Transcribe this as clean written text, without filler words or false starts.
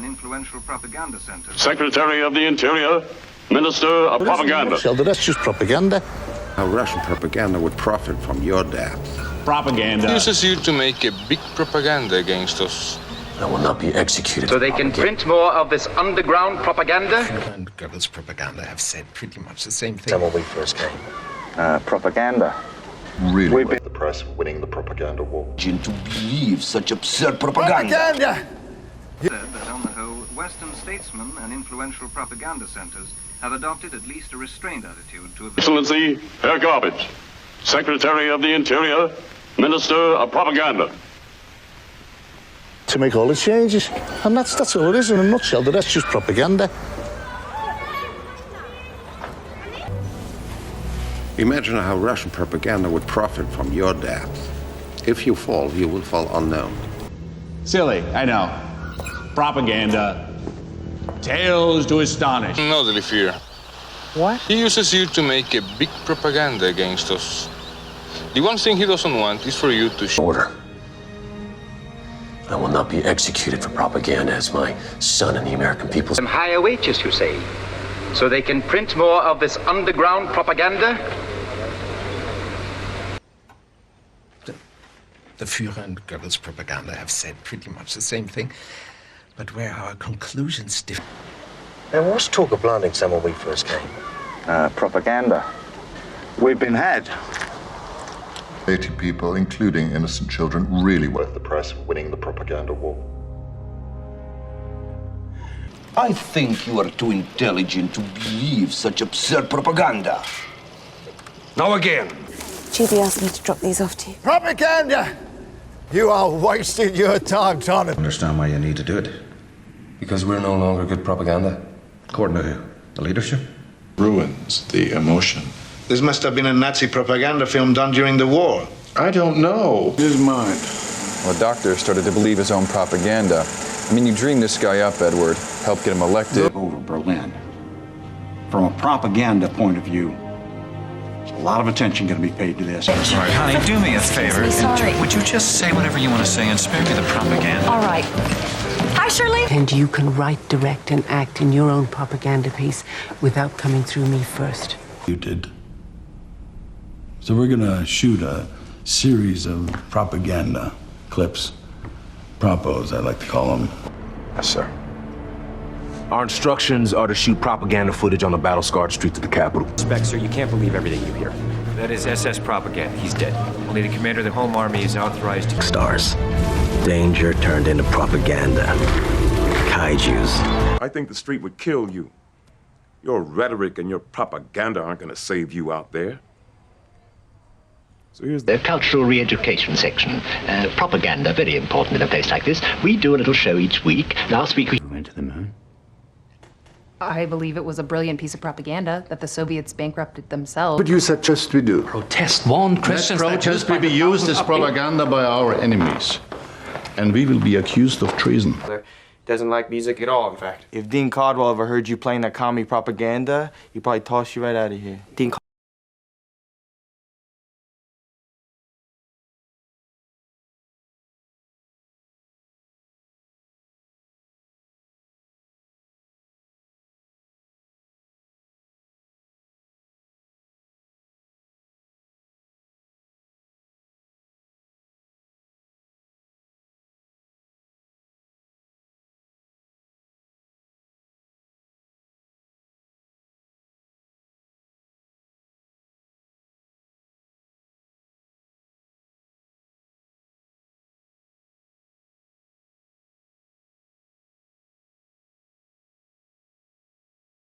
and influential propaganda centers. Secretary of the Interior, Minister of Propaganda. That's just propaganda. How Russian propaganda would profit from your death. Propaganda uses you to make a big propaganda against us. I will not be executed. So they can print more of this underground propaganda? And Goebbels' propaganda have said pretty much the same thing. Tell me when we first came. Propaganda. Really we've been the press winning the propaganda war. To believe such absurd propaganda. Said that on the whole, Western statesmen and influential propaganda centers have adopted at least a restrained attitude to... Excellency, Herr Garbage, Secretary of the Interior, Minister of Propaganda. To make all the changes. And that's all it is in a nutshell. The rest just propaganda. Imagine how Russian propaganda would profit from your death. If you fall, you will fall unknown. Silly, I know. Propaganda. Tales to astonish. No, fear. What? He uses you to make a big propaganda against us. The one thing he doesn't want is for you to... Order. I will not be executed for propaganda as my son and the American people. Some higher wages, you say? So they can print more of this underground propaganda? The Führer and Goebbels' propaganda have said pretty much the same thing, but where our conclusions differ. There was talk of blinding some when we first came. Propaganda. We've been had. 80 people, including innocent children, really worth the press winning the propaganda war. I think you are too intelligent to believe such absurd propaganda. Now again. Judy asked me to drop these off to you. Propaganda! You are wasting your time trying to... Understand why you need to do it. Because we're no longer good propaganda. According to who? The leadership? Ruins the emotion. This must have been a Nazi propaganda film done during the war. I don't know. His mind. Well, the doctor started to believe his own propaganda. I mean, you dreamed this guy up, Edward. Helped get him elected. Over Berlin. From a propaganda point of view, there's a lot of attention going to be paid to this. All right, honey, do me a favor. Sorry. Would you just say whatever you want to say and spare me the propaganda? All right. Hi, Shirley. And you can write, direct, and act in your own propaganda piece without coming through me first. You did. So we're gonna shoot a series of propaganda clips, propos, I like to call them. Yes, sir. Our instructions are to shoot propaganda footage on the battle-scarred streets of the capital. Sir, you can't believe everything you hear. That is SS propaganda. He's dead. Only the commander of the Home Army is authorized to... Stars. Danger turned into propaganda. Kaijus. I think the street would kill you. Your rhetoric and your propaganda aren't going to save you out there. So here's the cultural re-education section. Propaganda, very important in a place like this. We do a little show each week. Last week we went to the moon. I believe it was a brilliant piece of propaganda that the Soviets bankrupted themselves. But you suggest we do? Protest, warn Christians. That protest will be used as propaganda by our enemies. And we will be accused of treason. Doesn't like music at all, in fact. If Dean Caldwell ever heard you playing that commie propaganda, he'd probably toss you right out of here. Dean